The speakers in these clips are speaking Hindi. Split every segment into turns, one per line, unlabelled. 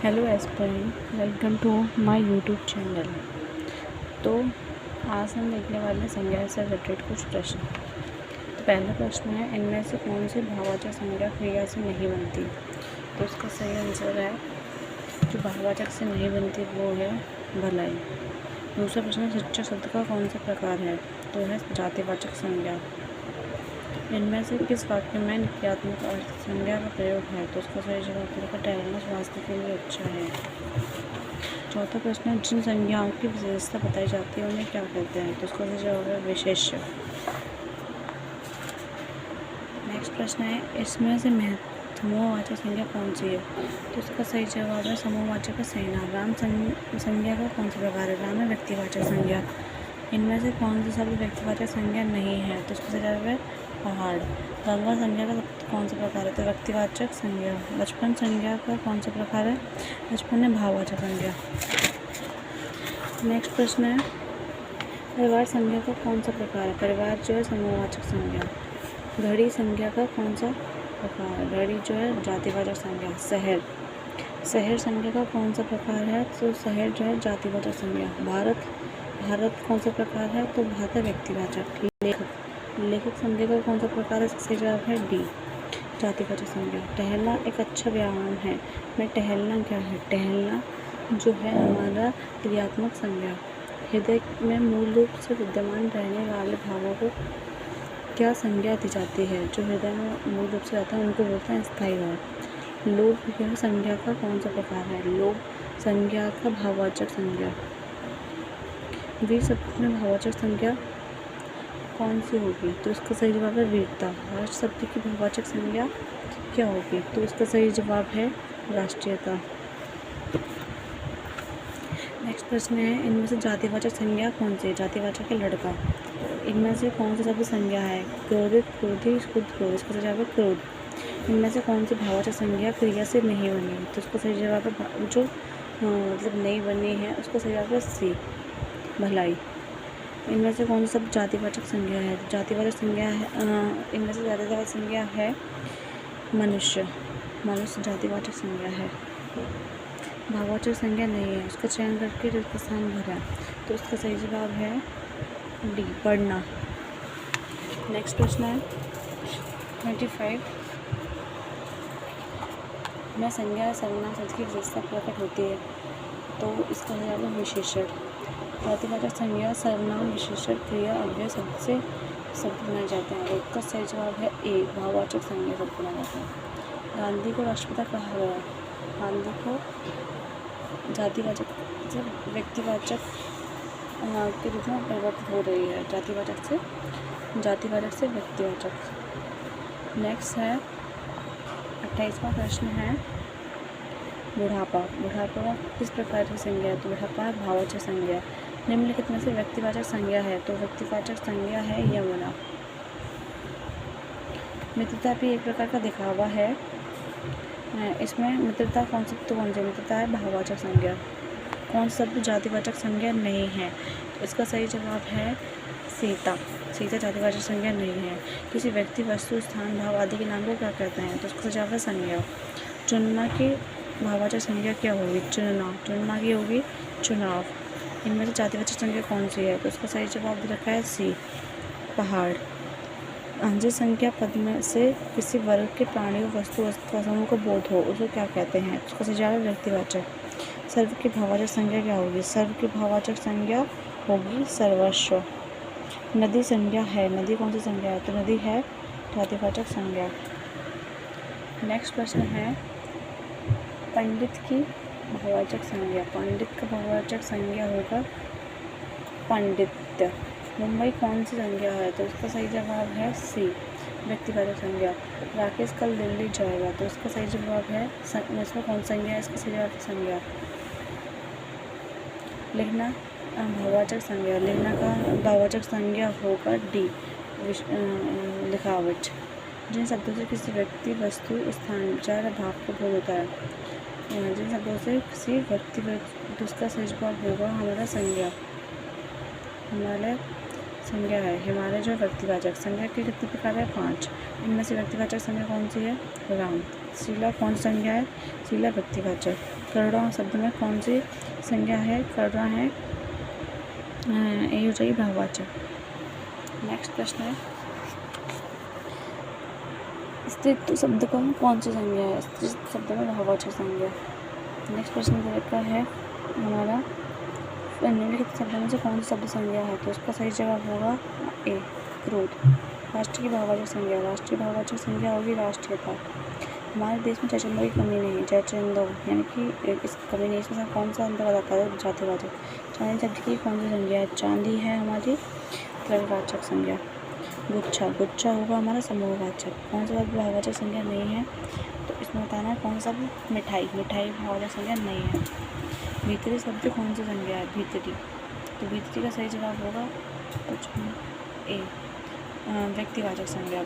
Hello aspirant, welcome to my YouTube channel. तो आज हम देखने वाले हैं संज्ञा से रिलेटेड कुछ प्रश्न। तो पहला प्रश्न है, इनमें से कौन सी भाववाचक संज्ञा क्रिया से नहीं बनती? तो उसका सही आंसर है, जो भाववाचक से नहीं बनती वो है भलाई। दूसरा प्रश्न, शिक्षक शब्द का कौन सा प्रकार है? तो है जातिवाचक संज्ञा। इनमें से किस वाक्य में नित्यात्मक अर्थ संज्ञा का प्रयोग है? तो उसका सही जवाब होगा टहलना स्वास्थ्य के लिए अच्छा है। चौथा प्रश्न है, जिन संज्ञाओं की विशेषता बताई जाती है उन्हें क्या कहते हैं? तो उसका सही जवाब है विशेष्य। नेक्स्ट प्रश्न है, इसमें से समूहवाचक संज्ञा कौन सी है? तो उसका सही जवाब है समूहवाचक सेना। राम संज्ञा का कौन सा प्रकार है? राम है व्यक्तिवाचक संज्ञा। इनमें से कौन सा शब्द व्यक्तिवाचक संज्ञा नहीं है? तो उसका सही जवाब है पहाड़। गंगा संज्ञा का कौन सा प्रकार है? तो व्यक्तिवाचक संज्ञा। बचपन संज्ञा का कौन सा प्रकार है? बचपन है भाववाचक संज्ञा। नेक्स्ट प्रश्न है, परिवार संज्ञा का कौन सा प्रकार है? परिवार जो है समूहवाचक संज्ञा। घड़ी संज्ञा का कौन सा प्रकार है? घड़ी जो है जातिवाचक संज्ञा। शहर संज्ञा का कौन सा प्रकार है? तो शहर जो है जातिवाचक संज्ञा। भारत कौन सा प्रकार है? तो भारत व्यक्तिवाचक। लेखक संज्ञा का कौन सा प्रकार है? सही जवाब है डी, जातिवाचक संज्ञा। टहलना एक अच्छा व्यायाम है। मैं टहलना क्या है? टहलना जो है हमारा क्रियात्मक संज्ञा। हृदय में मूल रूप से विद्यमान रहने वाले भावों को क्या संज्ञा दी जाती है? जो हृदय में मूल रूप से रहता है उनको बोलते हैं स्थायी भाव। लोभ यह संज्ञा का कौन सा प्रकार है? लोभ संज्ञा का भाववाचक संज्ञा। वीर शब्द में भाववाचक संज्ञा कौन सी होगी? तो इसका सही जवाब है वीरता। राष्ट्र शब्द की भाववाचक संज्ञा क्या होगी? तो इसका सही जवाब है राष्ट्रीयता। नेक्स्ट प्रश्न है, इनमें से जातिवाचक संज्ञा कौन सी है? जातिवाचक है लड़का। इनमें से कौन सी शब्द संज्ञा है? क्रोधित, क्रोधी, क्रोध। इसका सही जवाब है क्रोध। इनमें से कौन सी भाववाचक संज्ञा क्रिया से नहीं बनी? तो इसका सही जवाब है जो मतलब नहीं बनी है उसका सही जवाब है सी, भलाई। इनमें से कौन सा शब्द जातिवाचक संज्ञा है? जातिवाचक संज्ञा है इनमें से जातिवाचक संज्ञा है मनुष्य। मनुष्य जातिवाचक संज्ञा है। भाववाचक संज्ञा नहीं है, उसका चयन करके रिक्त स्थान भरा। तो उसका सही जवाब है डी, पढ़ना। नेक्स्ट प्रश्न है 25 में संज्ञा सर्वनाम शब्द की विशेषता प्रकट होती है। तो इसका जवाब है विशेषण। जातिवाचक संज्ञा सर्वनाम विशेषण क्रिया अव्यय शब्द से शब्द बनाए जाते हैं। इसका सही जवाब है ए, भाववाचक संज्ञा शब्द बनाए जाते हैं। गांधी को राष्ट्रपिता कहा गया। गांधी को जातिवाचक व्यक्तिवाचक के रूप में परिवर्तित हो रही है, जातिवाचक से व्यक्तिवाचक। नेक्स्ट है 28वां प्रश्न है, बुढ़ापा किस प्रकार की संज्ञा है? तो बुढ़ापा भाववाचक संज्ञा। निम्नलिखित में से व्यक्तिवाचक संज्ञा है? तो व्यक्तिवाचक संज्ञा है यमुना। मित्रता भी एक प्रकार का दिखावा है। इसमें मित्रता कौन सी मित्रता है भाववाचक संज्ञा। कौन सा शब्द जातिवाचक संज्ञा नहीं है? तो इसका सही जवाब है सीता जातिवाचक संज्ञा नहीं है। किसी व्यक्ति, वस्तु, स्थान, भाव आदि के नाम को क्या कहते हैं? तो इसका जवाब है संज्ञा। चुनना की भाववाचक संज्ञा क्या होगी? चुनना की होगी चुनाव। इनमें से जातिवाचक संज्ञा कौन सी है? तो उसका सही जवाब दे रखा है सी, पहाड़। जिस संज्ञा पद में से किसी वर्ग के प्राणियों, वस्तु का समूह को बोध हो उसको क्या कहते हैं? उसका सही जवाब है व्यक्तिवाचक। सर्व की भाववाचक संज्ञा क्या होगी? सर्व की भाववाचक संज्ञा होगी सर्वस्व। नदी संज्ञा है। नदी कौन सी संज्ञा है? तो नदी है जातिवाचक संज्ञा। नेक्स्ट प्रश्न है, पंडित की भाववाचक संज्ञा। पंडित का भाववाचक संज्ञा होगा पांडित्य। मुंबई कौन सी संज्ञा है? तो इसका सही जवाब है सी, व्यक्तिवाचक संज्ञा। राकेश कल दिल्ली जाएगा। तो इसका सही जवाब है, इसमें कौन संज्ञा है? इसका सही जवाब है संज्ञा। लिखना भाववाचक संज्ञा। लिखना का भाववाचक संज्ञा होगा डी, लिखावट। जिन शब्दों से किसी व्यक्ति, वस्तु, स्थान, विचार, भाव को बोध होता है, जिन शब्दों से किसी व्यक्ति, उसका सही जवाब होगा हमारा संज्ञा। संज्ञा है हिमालय जो व्यक्तिवाचक संज्ञा के कितने प्रकार है? 5। इनमें से व्यक्तिवाचक संज्ञा कौन सी है? राम। शीला कौन सी संज्ञा है? शीला व्यक्तिवाचक। करुणा शब्द में कौन सी संज्ञा है? करुणा है यही हो जाएगी भाववाचक। नेक्स्ट प्रश्न है, स्त्रीत्व शब्द का कौन सी संज्ञा है? स्त्रीत्व शब्द में भाववाचक संज्ञा। नेक्स्ट प्रश्न का है हमारा, निम्नलिखित शब्दों में से कौन सी शब्द संज्ञा है? तो उसका सही जवाब होगा ए, क्रोध। राष्ट्र की भाववाचक संज्ञा, राष्ट्रीय भाववाचक संज्ञा होगी राष्ट्रीयता। हमारे देश में जयचंदों की कमी नहीं है, जयचंदों यानी कि इस कमी नहीं, इसमें कौन सा अंतर आता है? जातिवाचक। चांदी शब्द की कौन सी संज्ञा है? चांदी है हमारी द्रव्यवाचक संज्ञा। गुच्छा, गुच्छा होगा हमारा समूहवाचक। कौन सा शब्द भाववाचक संज्ञा नहीं है? तो इसमें बताना है कौन सा शब्द? मिठाई, मिठाई भाववाचक संज्ञा नहीं है। भीतरी शब्द कौन सी संज्ञा है? भीतरी। तो भीतरी का सही जवाब होगा ए, व्यक्तिवाचक संज्ञा।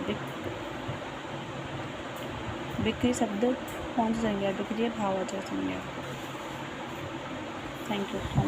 बिक्री शब्द कौन सी संज्ञा है? बिक्री है भाववाचक संज्ञा। Thank you.